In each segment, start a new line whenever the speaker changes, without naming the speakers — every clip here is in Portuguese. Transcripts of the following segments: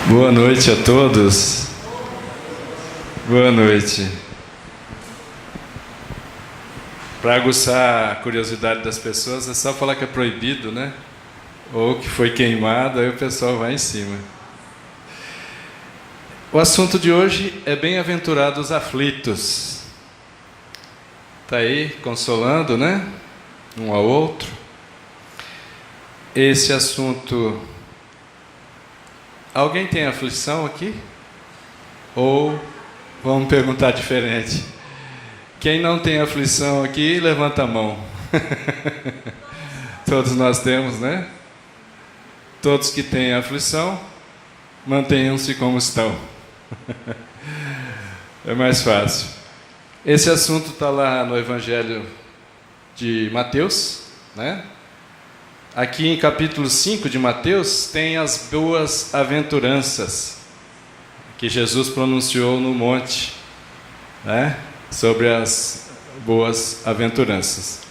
Boa noite a todos. Boa noite. Para aguçar a curiosidade das pessoas, é só falar que é proibido, né? Ou que foi queimado, aí o pessoal vai em cima. O assunto de hoje é bem-aventurados os aflitos. Está aí, consolando, né? Um ao outro. Esse assunto... Alguém tem aflição aqui? Ou vamos perguntar diferente? Quem não tem aflição aqui, levanta a mão. Todos nós temos, né? Todos que têm aflição, mantenham-se como estão. É mais fácil. Esse assunto está lá no Evangelho de Mateus, né? Aqui em capítulo 5 de Mateus tem as boas aventuranças que Jesus pronunciou no monte, né? Sobre as boas aventuranças.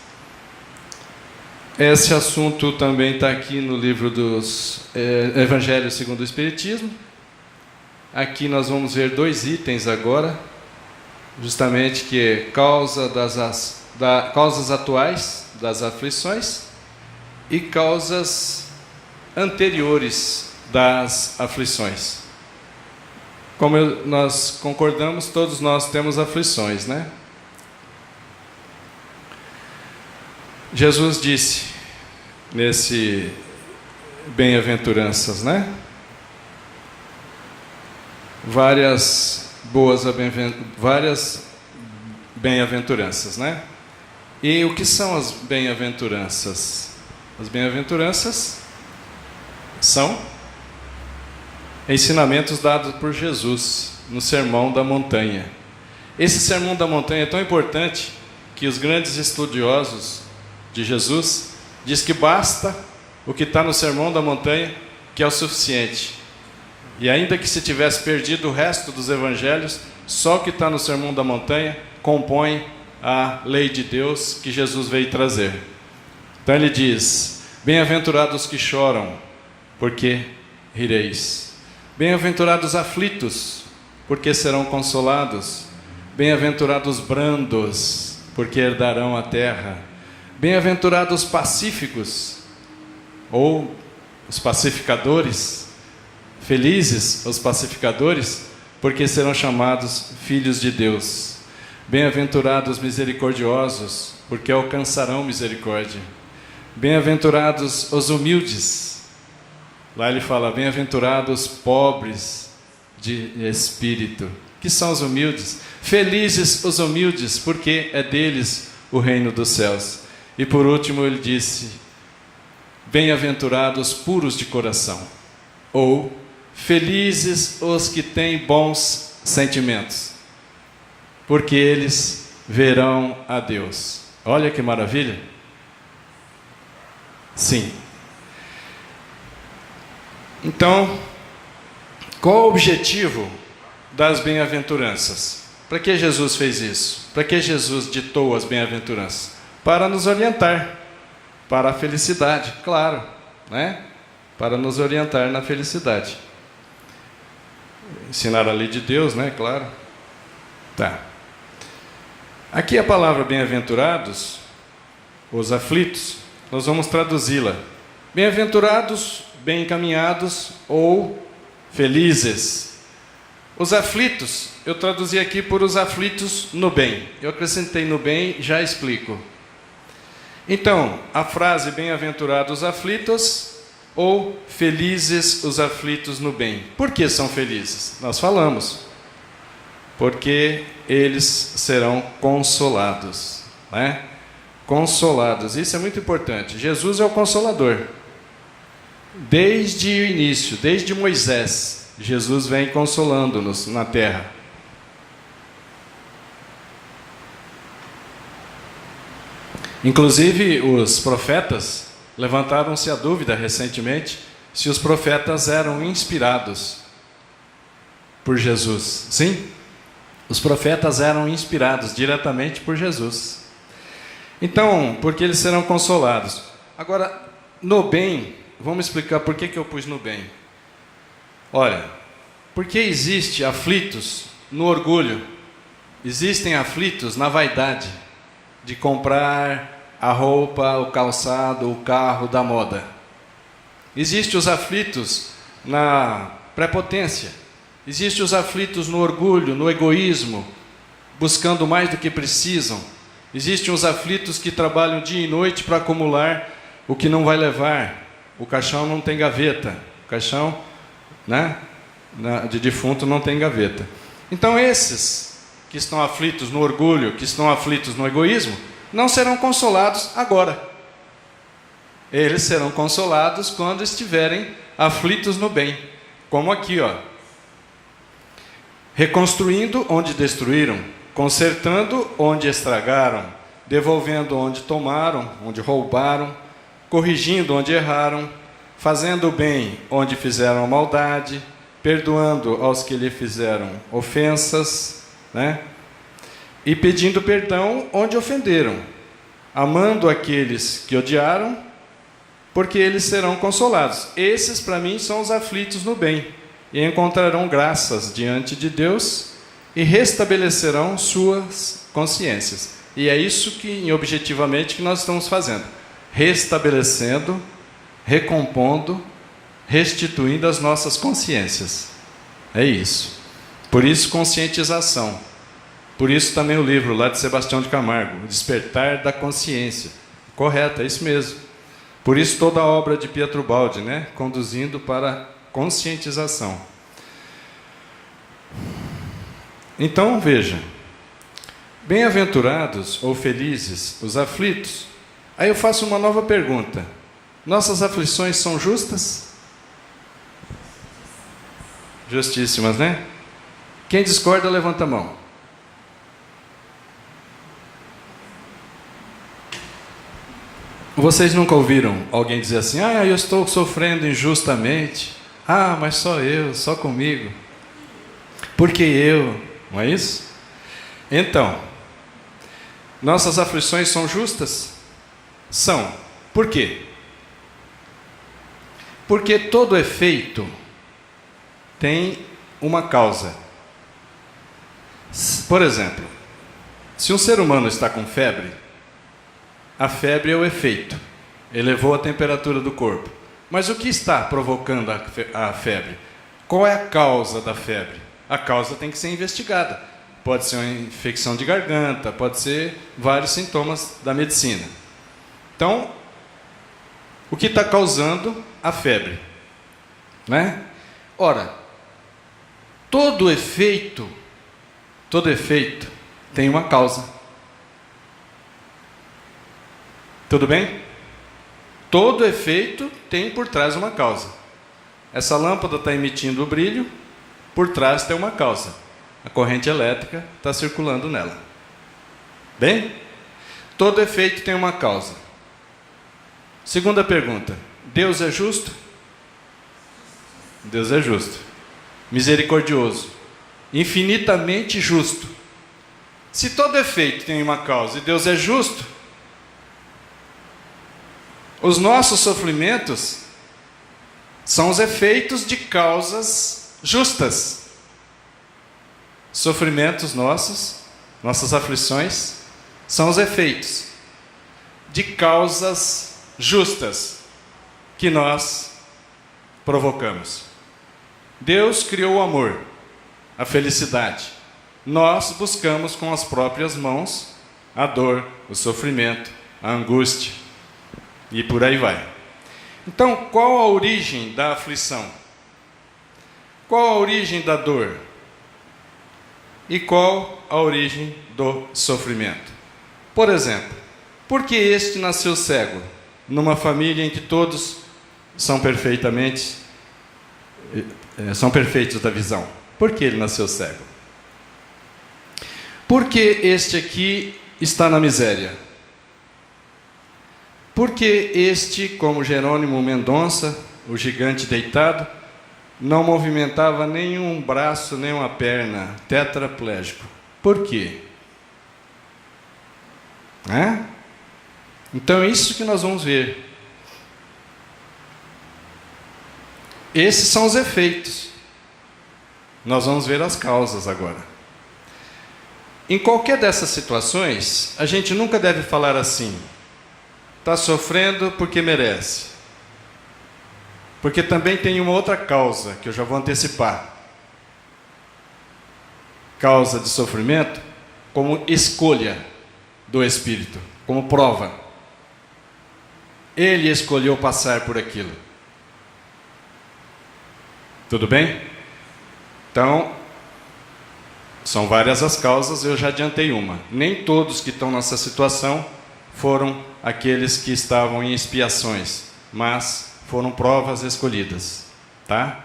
Esse assunto também está aqui no livro dos Evangelhos segundo o Espiritismo. Aqui nós vamos ver dois itens agora, justamente que é causas atuais das aflições e causas anteriores das aflições. Como nós concordamos, todos nós temos aflições, né? Jesus disse nesse bem-aventuranças, né? Várias bem-aventuranças, né? E o que são as bem-aventuranças? As bem-aventuranças são ensinamentos dados por Jesus no Sermão da Montanha. Esse Sermão da Montanha é tão importante que os grandes estudiosos de Jesus dizem que basta o que está no Sermão da Montanha, que é o suficiente. E ainda que se tivesse perdido o resto dos evangelhos, só o que está no Sermão da Montanha compõe a lei de Deus que Jesus veio trazer. Então ele diz: bem-aventurados que choram, porque rireis. Bem-aventurados aflitos, porque serão consolados. Bem-aventurados brandos, porque herdarão a terra. Bem-aventurados pacíficos, ou os pacificadores. Felizes os pacificadores, porque serão chamados filhos de Deus. Bem-aventurados misericordiosos, porque alcançarão misericórdia. Bem-aventurados os humildes. Lá ele fala: bem-aventurados pobres de espírito. Que são os humildes? Felizes os humildes, porque é deles o reino dos céus. E por último ele disse: bem-aventurados puros de coração. Ou felizes os que têm bons sentimentos, porque eles verão a Deus. Olha que maravilha! Sim. Então, qual o objetivo das bem-aventuranças? Para que Jesus fez isso? Para que Jesus ditou as bem-aventuranças? Para nos orientar para a felicidade, claro, né? Para nos orientar na felicidade. Ensinar a lei de Deus, né? Claro. Tá. Aqui a palavra bem-aventurados, os aflitos, nós vamos traduzi-la. Bem-aventurados, bem encaminhados ou felizes. Os aflitos, eu traduzi aqui por os aflitos no bem. Eu acrescentei no bem, já explico. Então, a frase bem-aventurados os aflitos ou felizes os aflitos no bem. Por que são felizes? Nós falamos. Porque eles serão consolados, né? Consolados, isso é muito importante. Jesus é o Consolador. Desde o início, desde Moisés, Jesus vem consolando-nos na terra. Inclusive, os profetas levantaram-se a dúvida recentemente se os profetas eram inspirados por Jesus. Sim, os profetas eram inspirados diretamente por Jesus. Então, porque eles serão consolados. Agora, no bem, vamos explicar por que eu pus no bem. Olha, Porque existe aflitos no orgulho, existem aflitos na vaidade de comprar a roupa, o calçado, o carro da moda. Existem os aflitos na prepotência, existem os aflitos no orgulho, no egoísmo, buscando mais do que precisam. Existem os aflitos que trabalham dia e noite para acumular o que não vai levar. O caixão não tem gaveta. O caixão, né, de defunto não tem gaveta. Então esses que estão aflitos no orgulho, que estão aflitos no egoísmo, não serão consolados agora. Eles serão consolados quando estiverem aflitos no bem. Como aqui, ó. Reconstruindo onde destruíram, consertando onde estragaram, devolvendo onde tomaram, onde roubaram, corrigindo onde erraram, fazendo o bem onde fizeram maldade, perdoando aos que lhe fizeram ofensas, né? E pedindo perdão onde ofenderam, amando aqueles que odiaram, porque eles serão consolados. Esses, para mim, são os aflitos no bem, e encontrarão graças diante de Deus e restabelecerão suas consciências. E é isso que, objetivamente, que nós estamos fazendo. Restabelecendo, recompondo, restituindo as nossas consciências. É isso. Por isso, conscientização. Por isso também o livro lá de Sebastião de Camargo, O Despertar da Consciência. Correto, é isso mesmo. Por isso toda a obra de Pietro Baldi, né? Conduzindo para conscientização. Então, veja. Bem-aventurados ou felizes os aflitos. Aí eu faço uma nova pergunta. Nossas aflições são justas? Justíssimas, né? Quem discorda, levanta a mão. Vocês nunca ouviram alguém dizer assim: ah, eu estou sofrendo injustamente. Ah, mas só eu, só comigo. Porque eu, não é isso? Então, nossas aflições são justas? São. Por quê? Porque todo efeito tem uma causa. Por exemplo, se um ser humano está com febre, a febre é o efeito, elevou a temperatura do corpo. Mas o que está provocando a febre? Qual é a causa da febre? A causa tem que ser investigada. Pode ser uma infecção de garganta, pode ser vários sintomas da medicina. Então, o que está causando a febre? Né? Ora, todo efeito tem uma causa. Tudo bem? Todo efeito tem por trás uma causa. Essa lâmpada está emitindo o brilho, por trás tem uma causa. A corrente elétrica está circulando nela. Bem? Todo efeito tem uma causa. Segunda pergunta: Deus é justo? Deus é justo. Misericordioso. Infinitamente justo. Se todo efeito tem uma causa e Deus é justo, os nossos sofrimentos são os efeitos de causas justas. Sofrimentos nossos, nossas aflições, são os efeitos de causas justas que nós provocamos. Deus criou o amor, a felicidade. Nós buscamos com as próprias mãos a dor, o sofrimento, a angústia. E por aí vai. Então, qual a origem da aflição? Qual a origem da dor? E qual a origem do sofrimento? Por exemplo, por que este nasceu cego? Numa família em que todos são perfeitos da visão. Por que ele nasceu cego? Por que este aqui está na miséria? Porque este, como Jerônimo Mendonça, o gigante deitado, não movimentava nenhum braço, nenhuma perna, tetraplégico. Por quê? Então é isso que nós vamos ver. Esses são os efeitos. Nós vamos ver as causas agora. Em qualquer dessas situações, a gente nunca deve falar assim: está sofrendo porque merece. Porque também tem uma outra causa, que eu já vou antecipar. Causa de sofrimento como escolha do Espírito, como prova. Ele escolheu passar por aquilo. Tudo bem? Então, são várias as causas, eu já adiantei uma. Nem todos que estão nessa situação foram aqueles que estavam em expiações, mas foram provas escolhidas, tá?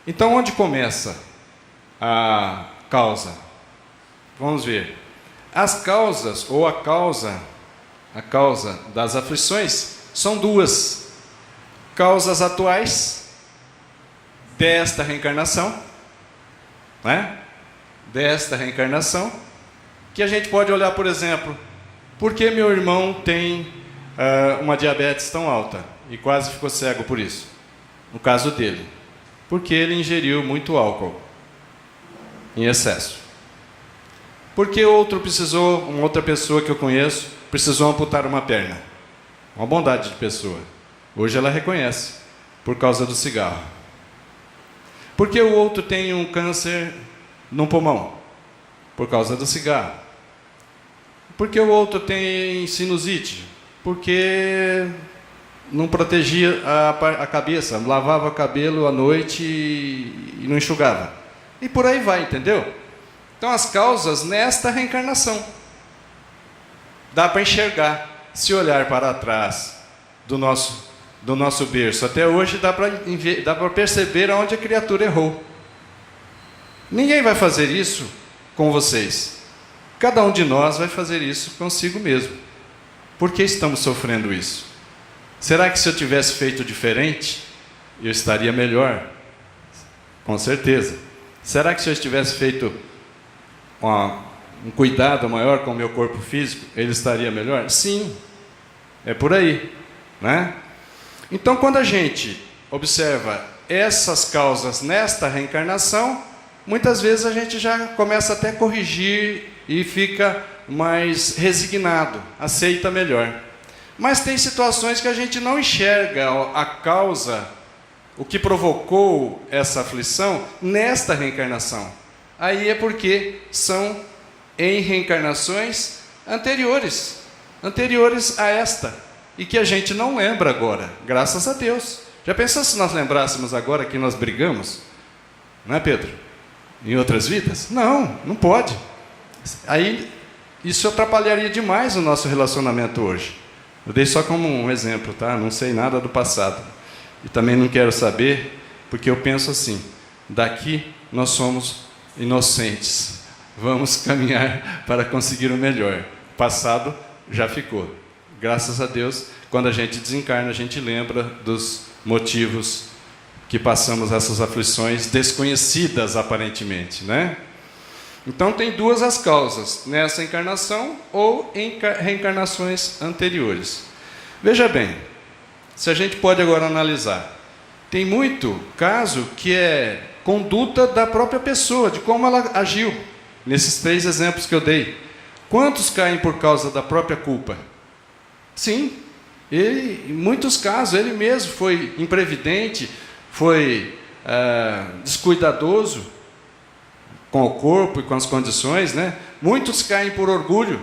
Então, onde começa a causa? Vamos ver. As causas, ou a causa das aflições, são duas. Causas atuais desta reencarnação, né? Desta reencarnação, que a gente pode olhar, por exemplo, por que meu irmão tem uma diabetes tão alta e quase ficou cego por isso? No caso dele, porque ele ingeriu muito álcool em excesso. Porque uma outra pessoa que eu conheço, precisou amputar uma perna. Uma bondade de pessoa. Hoje ela reconhece, por causa do cigarro. Porque o outro tem um câncer no pulmão, por causa do cigarro. Porque o outro tem sinusite, porque não protegia a cabeça, lavava o cabelo à noite e não enxugava. E por aí vai, entendeu? Então as causas nesta reencarnação. Dá para enxergar, se olhar para trás do nosso berço. Até hoje dá para perceber onde a criatura errou. Ninguém vai fazer isso com vocês. Cada um de nós vai fazer isso consigo mesmo. Por que estamos sofrendo isso? Será que se eu tivesse feito diferente, eu estaria melhor? Com certeza. Será que se eu tivesse feito um cuidado maior com o meu corpo físico, ele estaria melhor? Sim, é por aí, né? Então, quando a gente observa essas causas nesta reencarnação, muitas vezes a gente já começa até a corrigir e fica mais resignado, aceita melhor. Mas tem situações que a gente não enxerga a causa, o que provocou essa aflição nesta reencarnação. Aí é porque são em reencarnações anteriores a esta, e que a gente não lembra agora, graças a Deus. Já pensou se nós lembrássemos agora que nós brigamos? Não é, Pedro? Em outras vidas? Não, não pode. Aí isso atrapalharia demais o nosso relacionamento hoje. Eu dei só como um exemplo, tá? Não sei nada do passado. E também não quero saber, porque eu penso assim: daqui nós somos inocentes. Vamos caminhar para conseguir o melhor. O passado já ficou. Graças a Deus, quando a gente desencarna, a gente lembra dos motivos que passamos essas aflições desconhecidas aparentemente, né? Então tem duas as causas, nessa encarnação ou em reencarnações anteriores. Veja bem, se a gente pode agora analisar, tem muito caso que é conduta da própria pessoa, de como ela agiu, nesses 3 exemplos que eu dei. Quantos caem por causa da própria culpa? Sim, em muitos casos, ele mesmo foi imprevidente, foi descuidadoso com o corpo e com as condições, né? Muitos caem por orgulho,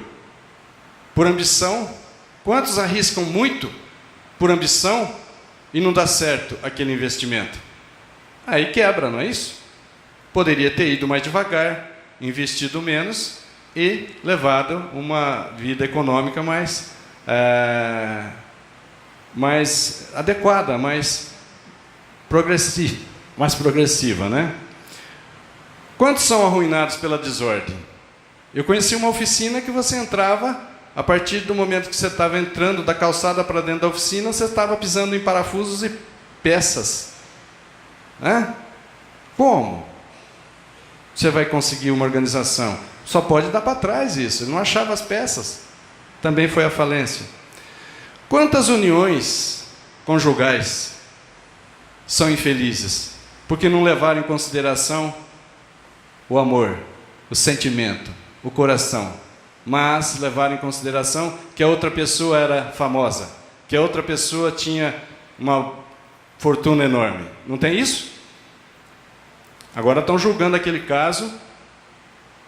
por ambição. Quantos arriscam muito por ambição e não dá certo aquele investimento? Aí quebra, não é isso? Poderia ter ido mais devagar, investido menos e levado uma vida econômica mais adequada, mais progressiva, né? Quantos são arruinados pela desordem? Eu conheci uma oficina que você entrava, a partir do momento que você estava entrando da calçada para dentro da oficina, você estava pisando em parafusos e peças. Como você vai conseguir uma organização? Só pode dar para trás isso. Ele não achava as peças. Também foi a falência. Quantas uniões conjugais são infelizes? Porque não levaram em consideração o amor, o sentimento, o coração, mas levaram em consideração que a outra pessoa era famosa, que a outra pessoa tinha uma fortuna enorme. Não tem isso? Agora estão julgando aquele caso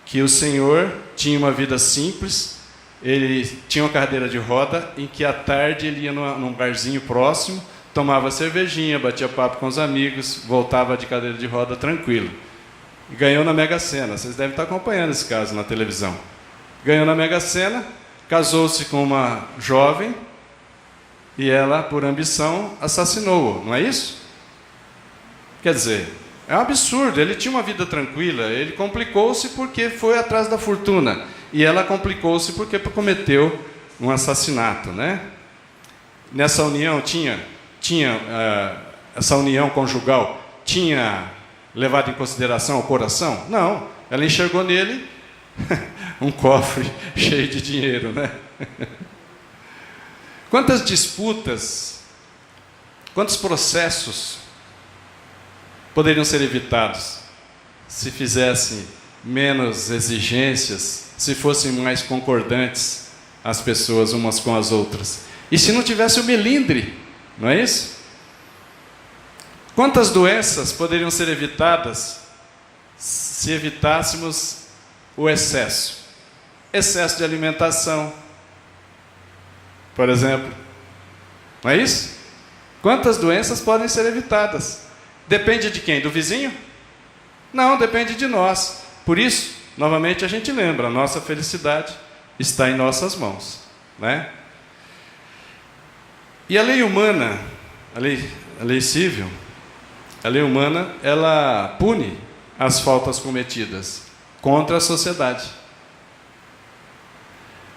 que o senhor tinha uma vida simples, ele tinha uma cadeira de roda, em que à tarde ele ia num barzinho próximo, tomava cervejinha, batia papo com os amigos, voltava de cadeira de roda tranquilo. E ganhou na Mega Sena. Vocês devem estar acompanhando esse caso na televisão. Ganhou na Mega Sena, casou-se com uma jovem e ela, por ambição, assassinou-o. Não é isso? Quer dizer, é um absurdo. Ele tinha uma vida tranquila, ele complicou-se porque foi atrás da fortuna. E ela complicou-se porque cometeu um assassinato, né? Nessa união essa união conjugal tinha levado em consideração o coração? Não. Ela enxergou nele um cofre cheio de dinheiro, né? Quantas disputas, quantos processos poderiam ser evitados se fizessem menos exigências, se fossem mais concordantes as pessoas umas com as outras? E se não tivesse o melindre, não é isso? Quantas doenças poderiam ser evitadas se evitássemos o excesso? Excesso de alimentação, por exemplo. Não é isso? Quantas doenças podem ser evitadas? Depende de quem? Do vizinho? Não, depende de nós. Por isso, novamente a gente lembra, a nossa felicidade está em nossas mãos, né? E a lei humana, a lei civil, a lei humana, ela pune as faltas cometidas contra a sociedade.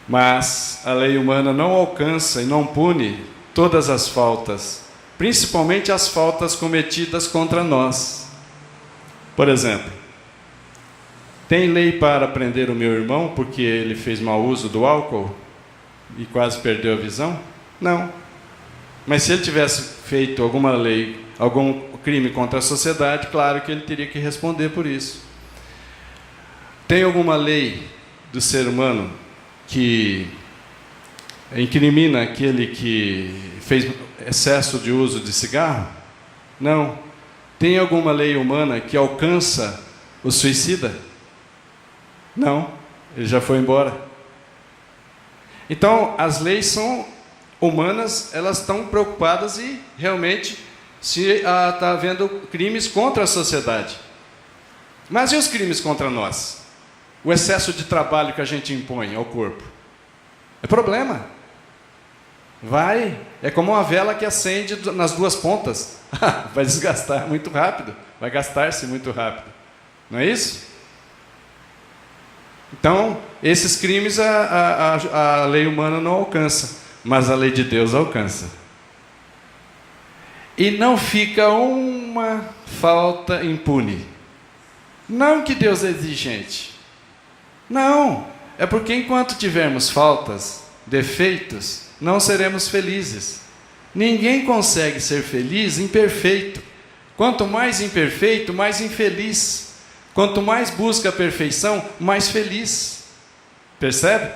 Mas a lei humana não alcança e não pune todas as faltas, principalmente as faltas cometidas contra nós. Por exemplo, tem lei para prender o meu irmão porque ele fez mau uso do álcool e quase perdeu a visão? Não. Mas se ele tivesse feito alguma lei, algum crime contra a sociedade, claro que ele teria que responder por isso. Tem alguma lei do ser humano que incrimina aquele que fez excesso de uso de cigarro? Não. Tem alguma lei humana que alcança o suicida? Não. Ele já foi embora. Então, as leis são humanas, elas estão preocupadas e realmente se está havendo crimes contra a sociedade. Mas e os crimes contra nós? O excesso de trabalho que a gente impõe ao corpo. É problema. É como uma vela que acende nas duas pontas. Vai desgastar muito rápido, vai gastar-se muito rápido. Não é isso? Então, esses crimes a lei humana não alcança, mas a lei de Deus alcança. E não fica uma falta impune. Não que Deus é exigente. Não. É porque enquanto tivermos faltas, defeitos, não seremos felizes. Ninguém consegue ser feliz imperfeito. Quanto mais imperfeito, mais infeliz. Quanto mais busca a perfeição, mais feliz. Percebe?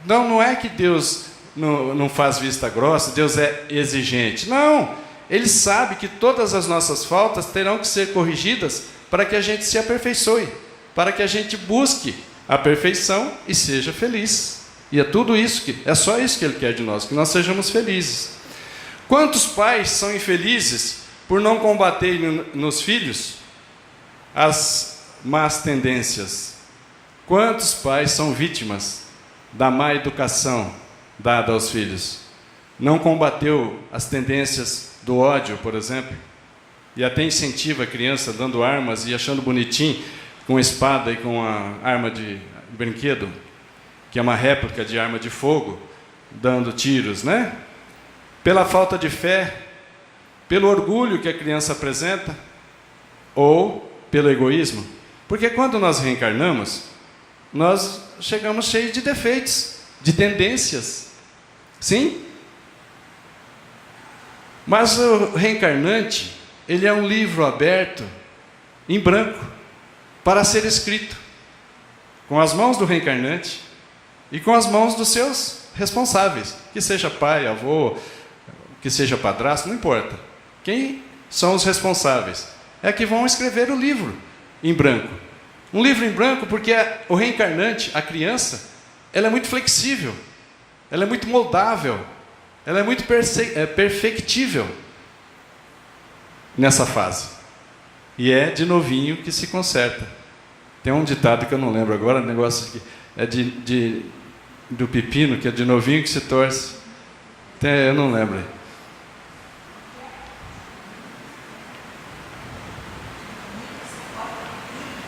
Não é que Deus não faz vista grossa, Deus é exigente. Não, Ele sabe que todas as nossas faltas terão que ser corrigidas para que a gente se aperfeiçoe, para que a gente busque a perfeição e seja feliz. E é tudo isso, é só isso que Ele quer de nós, que nós sejamos felizes. Quantos pais são infelizes por não combater nos filhos as más tendências? Quantos pais são vítimas da má educação dada aos filhos? Não combateu as tendências do ódio, por exemplo, e até incentiva a criança dando armas e achando bonitinho com espada e com a arma de brinquedo, que é uma réplica de arma de fogo, dando tiros, né? Pela falta de fé, pelo orgulho que a criança apresenta, ou pelo egoísmo. Porque quando nós reencarnamos, nós chegamos cheios de defeitos, de tendências. Sim? Mas o reencarnante, ele é um livro aberto em branco, para ser escrito, com as mãos do reencarnante e com as mãos dos seus responsáveis, que seja pai, avô, que seja padrasto, não importa. Quem são os responsáveis? É que vão escrever o livro em branco. Um livro em branco porque o reencarnante, a criança, ela é muito flexível, ela é muito moldável, ela é muito perfectível nessa fase. E é de novinho que se conserta. Tem um ditado que eu não lembro agora, negócio que é do pepino, que é de novinho que se torce. Eu não lembro.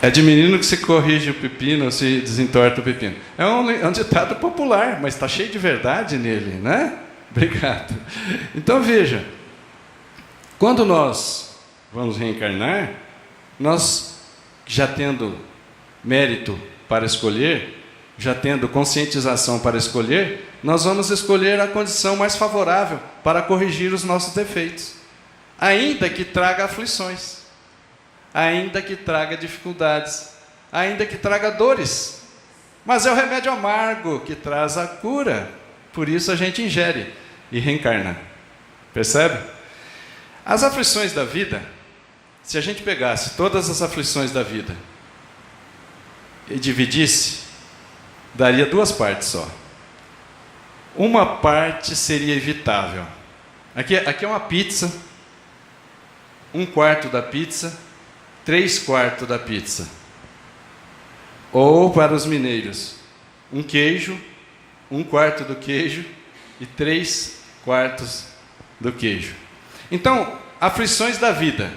É de menino que se corrige o pepino, se desentorta o pepino. É um ditado popular, mas está cheio de verdade nele, né? Obrigado. Então veja, quando nós vamos reencarnar, nós já tendo mérito para escolher, já tendo conscientização para escolher, nós vamos escolher a condição mais favorável para corrigir os nossos defeitos, ainda que traga aflições, ainda que traga dificuldades, ainda que traga dores. Mas é o remédio amargo que traz a cura. Por isso a gente ingere e reencarna. Percebe? As aflições da vida, se a gente pegasse todas as aflições da vida e dividisse, daria duas partes só. Uma parte seria evitável. Aqui é uma pizza, 1/4 da pizza, 3/4 da pizza. Ou para os mineiros, um queijo, 1/4 do queijo e 3/4 do queijo. Então, aflições da vida.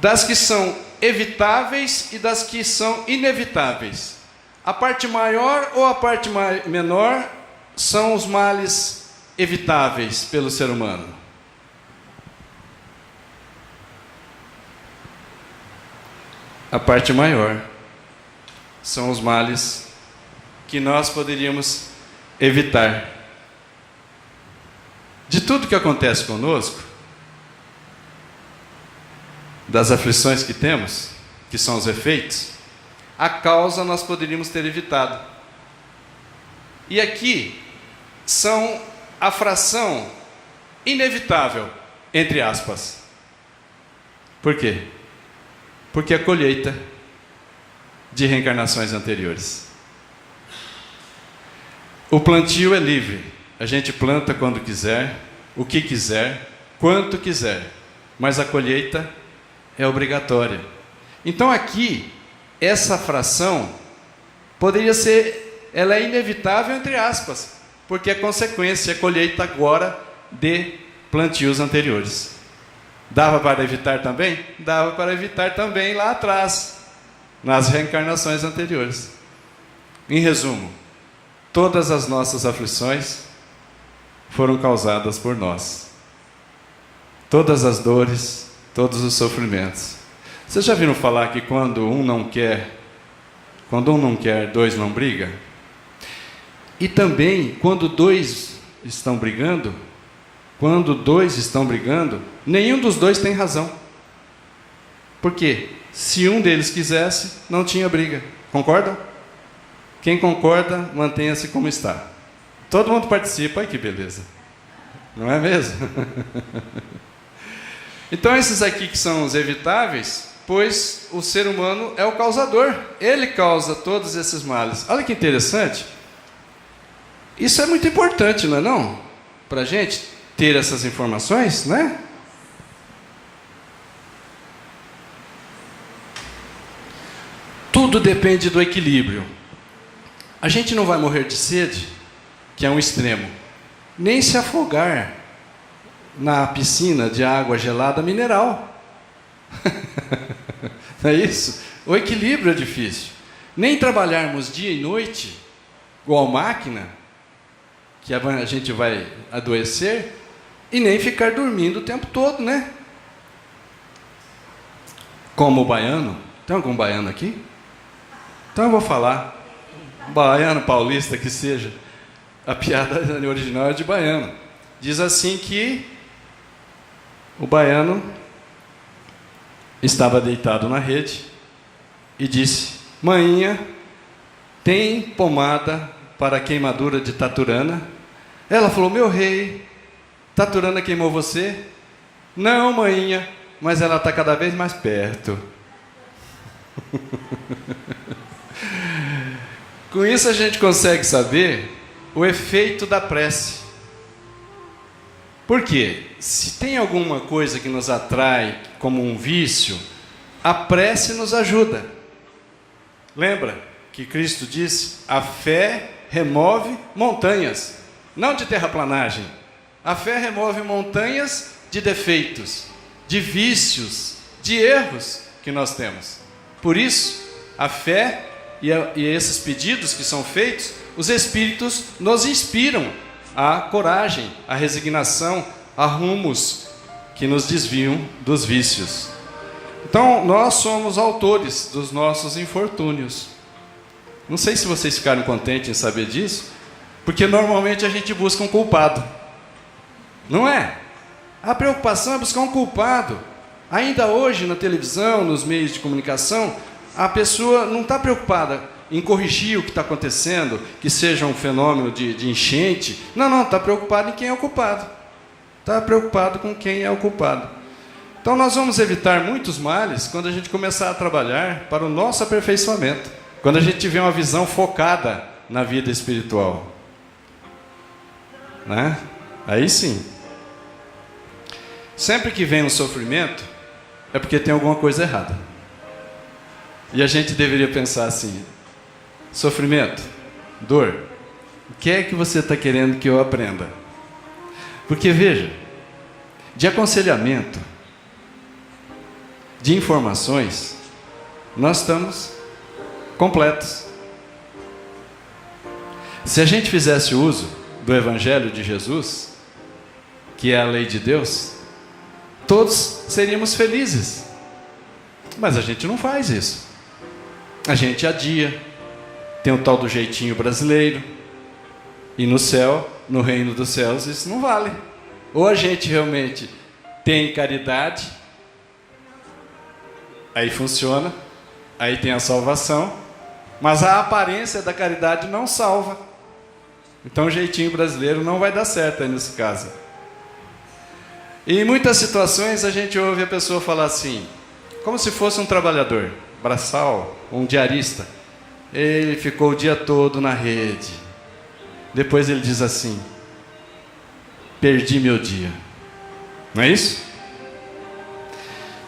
Das que são evitáveis e das que são inevitáveis. A parte maior ou a parte menor são os males evitáveis pelo ser humano. A parte maior são os males que nós poderíamos evitar. De tudo que acontece conosco, das aflições que temos, que são os efeitos, a causa nós poderíamos ter evitado. E aqui são a fração inevitável, entre aspas. Por quê? Porque é a colheita de reencarnações anteriores. O plantio é livre. A gente planta quando quiser, o que quiser, quanto quiser. Mas a colheita é obrigatória. Então aqui, essa fração poderia ser, ela é inevitável entre aspas, porque é consequência, é colheita agora de plantios anteriores. Dava para evitar também? Dava para evitar também lá atrás, nas reencarnações anteriores. Em resumo, todas as nossas aflições foram causadas por nós. Todas as dores, todos os sofrimentos. Vocês já viram falar que quando um não quer, dois não brigam? E também, quando dois estão brigando, nenhum dos dois tem razão. Por quê? Se um deles quisesse, não tinha briga. Concordam? Quem concorda, mantenha-se como está. Todo mundo participa, ai que beleza. Não é mesmo? Então esses aqui que são os evitáveis, pois o ser humano é o causador. Ele causa todos esses males. Olha que interessante. Isso é muito importante, não é não? Para a gente ter essas informações, né? Tudo depende do equilíbrio. A gente não vai morrer de sede, que é um extremo, nem se afogar na piscina de água gelada mineral. Não é isso? O equilíbrio é difícil. Nem trabalharmos dia e noite, igual máquina, que a gente vai adoecer, e nem ficar dormindo o tempo todo, né? Como o baiano. Tem algum baiano aqui? Então eu vou falar. Baiano, paulista, que seja. A piada original é de baiano. Diz assim que o baiano estava deitado na rede e disse: Mainha, tem pomada para queimadura de taturana? Ela falou: meu rei, taturana queimou você? Não, mainha, mas ela está cada vez mais perto. Com isso a gente consegue saber o efeito da prece. Por quê? Se tem alguma coisa que nos atrai como um vício, a prece nos ajuda. Lembra que Cristo disse: a fé remove montanhas, não de terraplanagem. A fé remove montanhas de defeitos, de vícios, de erros que nós temos. Por isso, a fé e esses pedidos que são feitos, os Espíritos nos inspiram a coragem, a resignação, a rumos que nos desviam dos vícios. Então, nós somos autores dos nossos infortúnios. Não sei se vocês ficaram contentes em saber disso, porque normalmente a gente busca um culpado. Não é? A preocupação é buscar um culpado. Ainda hoje, na televisão, nos meios de comunicação, a pessoa não está preocupada em corrigir o que está acontecendo, que seja um fenômeno de enchente. Não, está preocupado em quem é o culpado. Está preocupado com quem é o culpado. Então nós vamos evitar muitos males quando a gente começar a trabalhar para o nosso aperfeiçoamento, quando a gente tiver uma visão focada na vida espiritual. Né? Aí sim. Sempre que vem um sofrimento, é porque tem alguma coisa errada. E a gente deveria pensar assim: sofrimento, dor, o que é que você está querendo que eu aprenda? Porque veja, de aconselhamento, de informações, nós estamos completos. Se a gente fizesse uso do Evangelho de Jesus, que é a lei de Deus, todos seríamos felizes. Mas a gente não faz isso. A gente adia. Tem o tal do jeitinho brasileiro. E no céu, no reino dos céus, isso não vale. Ou a gente realmente tem caridade, aí funciona, aí tem a salvação, mas a aparência da caridade não salva. Então o jeitinho brasileiro não vai dar certo aí nesse caso. E em muitas situações a gente ouve a pessoa falar assim, como se fosse um trabalhador braçal, um diarista. Ele ficou o dia todo na rede. Depois ele diz assim: perdi meu dia. Não é isso?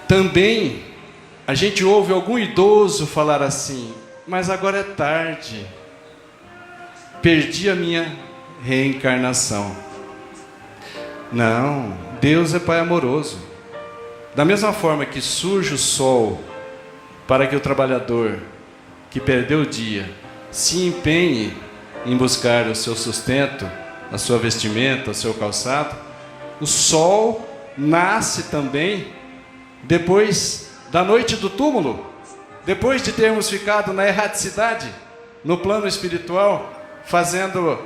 Também a gente ouve algum idoso falar assim: mas agora é tarde, perdi a minha reencarnação. Não, Deus é Pai amoroso. Da mesma forma que surge o sol para que o trabalhador que perdeu o dia se empenhe em buscar o seu sustento, a sua vestimenta, o seu calçado, o sol nasce também depois da noite do túmulo, depois de termos ficado na erraticidade, no plano espiritual, fazendo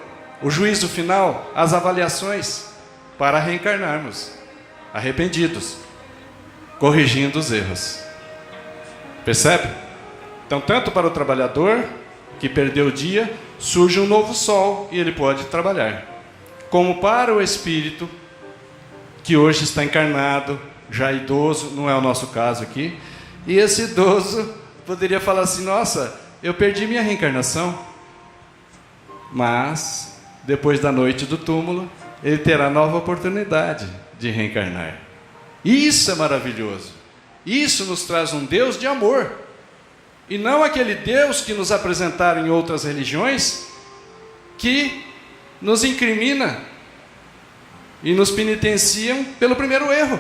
o juízo final, as avaliações, para reencarnarmos, arrependidos, corrigindo os erros. Percebe? Então, tanto para o trabalhador que perdeu o dia, surge um novo sol e ele pode trabalhar. Como para o espírito que hoje está encarnado, já idoso, não é o nosso caso aqui, e esse idoso poderia falar assim: nossa, eu perdi minha reencarnação, mas depois da noite do túmulo ele terá nova oportunidade de reencarnar. Isso é maravilhoso. Isso nos traz um Deus de amor, e não aquele Deus que nos apresentaram em outras religiões, que nos incrimina e nos penitenciam pelo primeiro erro,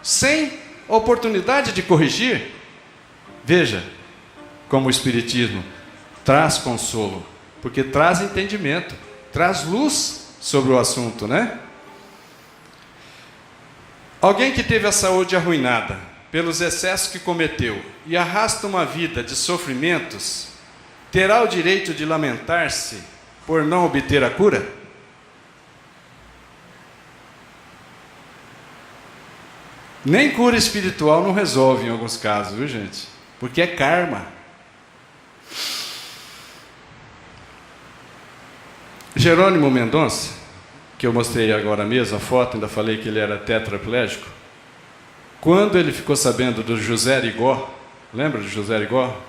sem oportunidade de corrigir. Veja como o Espiritismo traz consolo, porque traz entendimento, traz luz sobre o assunto, né? Alguém que teve a saúde arruinada pelos excessos que cometeu e arrasta uma vida de sofrimentos, terá o direito de lamentar-se por não obter a cura? Nem cura espiritual não resolve em alguns casos, viu, gente? Porque é karma. Jerônimo Mendonça, que eu mostrei agora mesmo, a foto, ainda falei que ele era tetraplégico. Quando ele ficou sabendo do José Rigó, lembra do José Rigó?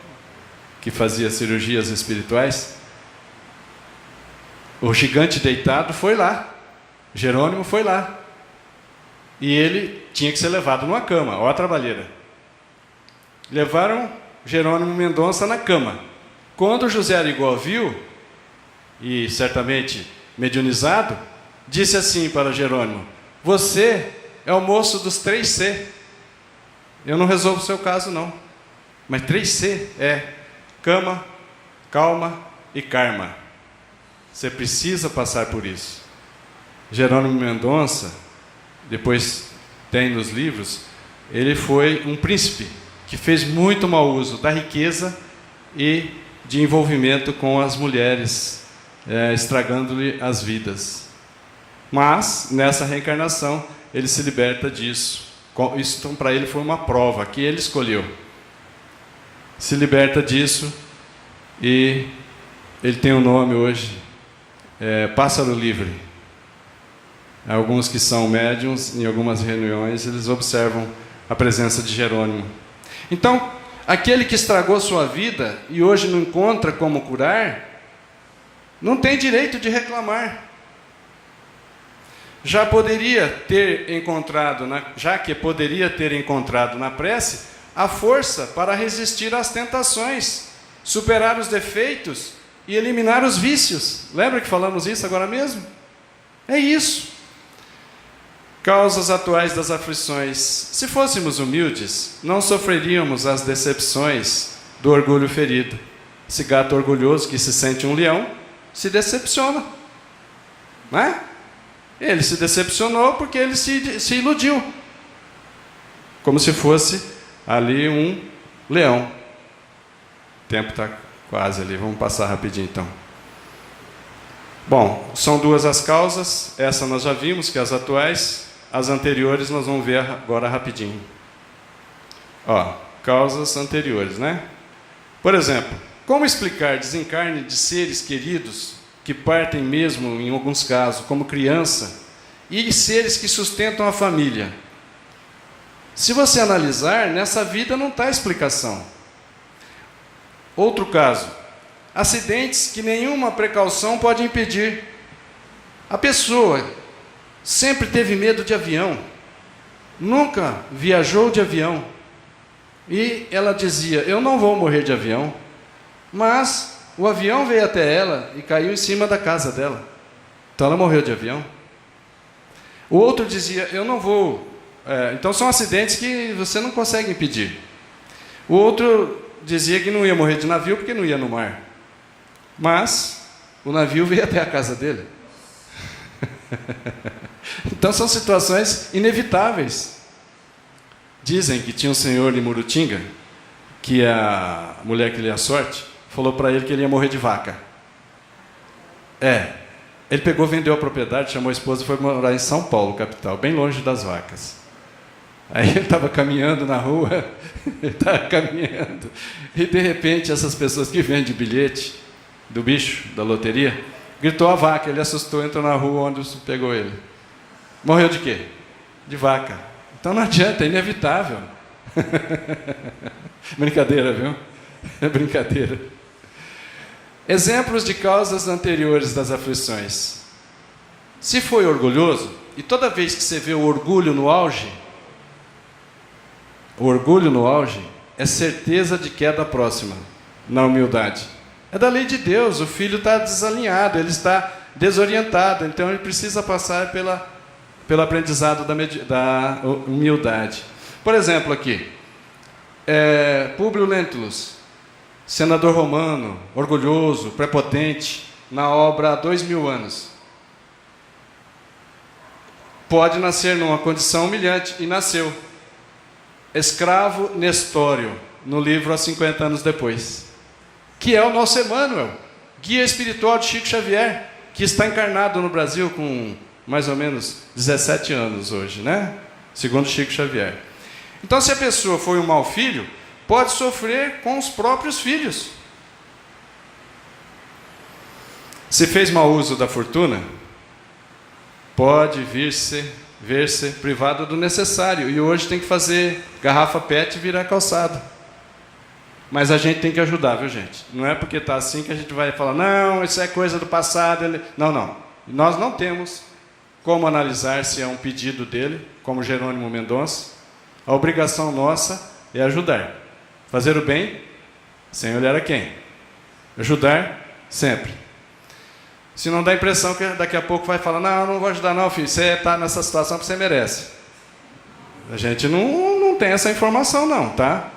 Que fazia cirurgias espirituais? O gigante deitado foi lá. Jerônimo foi lá. E ele tinha que ser levado numa cama, ó a trabalheira. Levaram Jerônimo Mendonça na cama. Quando José Rigó viu, e certamente mediunizado, disse assim para Jerônimo: você é o moço dos 3C. Eu não resolvo o seu caso não, mas 3C é cama, calma e karma. Você precisa passar por isso. Jerônimo Mendonça, depois tem nos livros, ele foi um príncipe que fez muito mau uso da riqueza e de envolvimento com as mulheres, estragando-lhe as vidas. Mas, nessa reencarnação, ele se liberta disso. Isso, então, para ele foi uma prova que ele escolheu. Se liberta disso e ele tem um nome hoje, Pássaro Livre. Alguns que são médiuns, em algumas reuniões, eles observam a presença de Jerônimo. Então, aquele que estragou sua vida e hoje não encontra como curar, não tem direito de reclamar. Já que poderia ter encontrado na prece a força para resistir às tentações, superar os defeitos e eliminar os vícios. Lembra que falamos isso agora mesmo? É isso. Causas atuais das aflições. Se fôssemos humildes, não sofreríamos as decepções do orgulho ferido. Esse gato orgulhoso que se sente um leão, se decepciona. Não é? Ele se decepcionou porque ele se iludiu. Como se fosse ali um leão. O tempo está quase ali, vamos passar rapidinho então. Bom, são duas as causas, essa nós já vimos, que é as atuais, as anteriores nós vamos ver agora rapidinho. Ó, causas anteriores, né? Por exemplo, como explicar desencarne de seres queridos que partem mesmo, em alguns casos, como criança, e seres que sustentam a família? Se você analisar, nessa vida não está explicação. Outro caso, acidentes que nenhuma precaução pode impedir. A pessoa sempre teve medo de avião, nunca viajou de avião, e ela dizia: eu não vou morrer de avião, mas o avião veio até ela e caiu em cima da casa dela. Então ela morreu de avião. O outro dizia: eu não vou. Então são acidentes que você não consegue impedir. O outro dizia que não ia morrer de navio porque não ia no mar. Mas o navio veio até a casa dele. Então são situações inevitáveis. Dizem que tinha um senhor em Murutinga, que a mulher que lhe a sorte falou para ele que ele ia morrer de vaca. Ele pegou, vendeu a propriedade, chamou a esposa e foi morar em São Paulo, capital, bem longe das vacas. Aí ele estava caminhando na rua, e de repente essas pessoas que vendem bilhete do bicho, da loteria, gritou a vaca, ele assustou, entrou na rua onde pegou ele. Morreu de quê? De vaca. Então não adianta, é inevitável. Brincadeira, viu? É brincadeira. Exemplos de causas anteriores das aflições. Se foi orgulhoso, e toda vez que você vê o orgulho no auge é certeza de queda próxima, na humildade. É da lei de Deus, o filho está desalinhado, ele está desorientado, então ele precisa passar pelo aprendizado da humildade. Por exemplo, aqui, Públio Lentulus, senador romano, orgulhoso, prepotente, na obra Há 2000 anos. Pode nascer numa condição humilhante, e nasceu. Escravo Nestório, no livro Há 50 anos depois, que é o nosso Emmanuel, guia espiritual de Chico Xavier, que está encarnado no Brasil com mais ou menos 17 anos hoje, né? segundo Chico Xavier. Então, se a pessoa foi um mau filho, pode sofrer com os próprios filhos. Se fez mau uso da fortuna, pode ver-se privado do necessário. E hoje tem que fazer garrafa PET e virar calçado. Mas a gente tem que ajudar, viu, gente? Não é porque está assim que a gente vai falar, não, isso é coisa do passado. Não, não. Nós não temos como analisar se é um pedido dele, como Jerônimo Mendonça. A obrigação nossa é ajudar. Fazer o bem, sem olhar a quem. Ajudar sempre. Se não dá a impressão que daqui a pouco vai falar, não vou ajudar não, filho, você está nessa situação porque você merece. A gente não tem essa informação não, tá?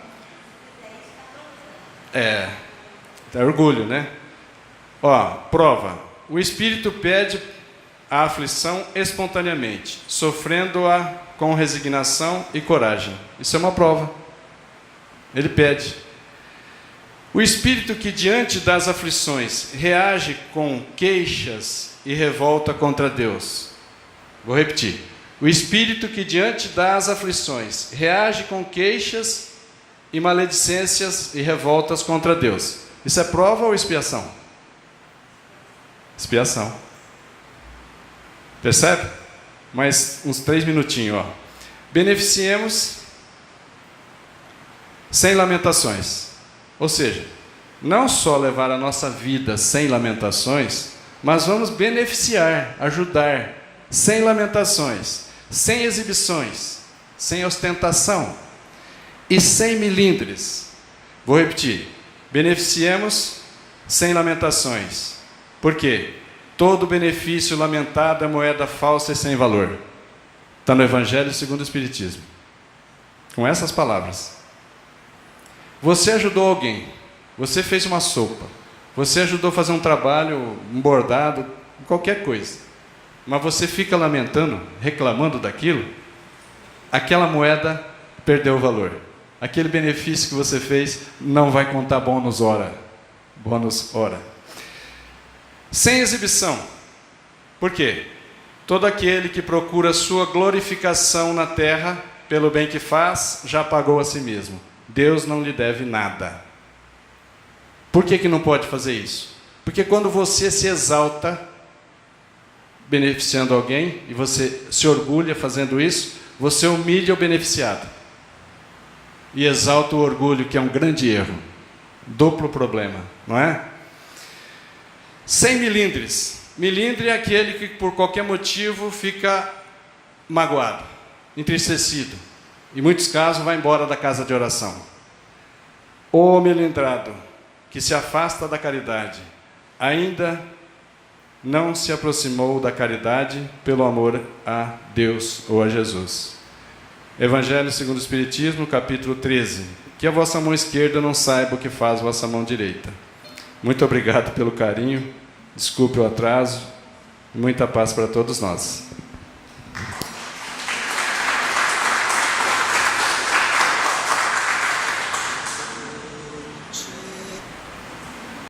É orgulho, né? Ó, prova. O Espírito pede a aflição espontaneamente, sofrendo-a com resignação e coragem. Isso é uma prova. Ele pede. O Espírito que diante das aflições reage com queixas e revolta contra Deus. Vou repetir. O Espírito que diante das aflições reage com queixas e maledicências e revoltas contra Deus. Isso é prova ou expiação? Expiação. Percebe? Mais uns 3 minutinhos, ó. Beneficiemos sem lamentações. Ou seja, não só levar a nossa vida sem lamentações, mas vamos beneficiar, ajudar, sem lamentações, sem exibições, sem ostentação e sem milindres. Vou repetir. Beneficiemos sem lamentações. Por quê? Todo benefício lamentado é moeda falsa e sem valor. Está no Evangelho segundo o Espiritismo. Com essas palavras. Você ajudou alguém. Você fez uma sopa. Você ajudou a fazer um trabalho, um bordado, qualquer coisa. Mas você fica lamentando, reclamando daquilo, aquela moeda perdeu o valor. Aquele benefício que você fez não vai contar bônus hora. Bônus hora. Sem exibição. Por quê? Todo aquele que procura sua glorificação na terra, pelo bem que faz, já pagou a si mesmo. Deus não lhe deve nada. Por que não pode fazer isso? Porque quando você se exalta, beneficiando alguém, e você se orgulha fazendo isso, você humilha o beneficiado. E exalta o orgulho, que é um grande erro. Duplo problema, não é? Sem milindres. Milindre é aquele que por qualquer motivo fica magoado, entristecido. Em muitos casos vai embora da casa de oração. O melindrado que se afasta da caridade, ainda não se aproximou da caridade pelo amor a Deus ou a Jesus. Evangelho segundo o Espiritismo, capítulo 13. Que a vossa mão esquerda não saiba o que faz a vossa mão direita. Muito obrigado pelo carinho, desculpe o atraso, e muita paz para todos nós.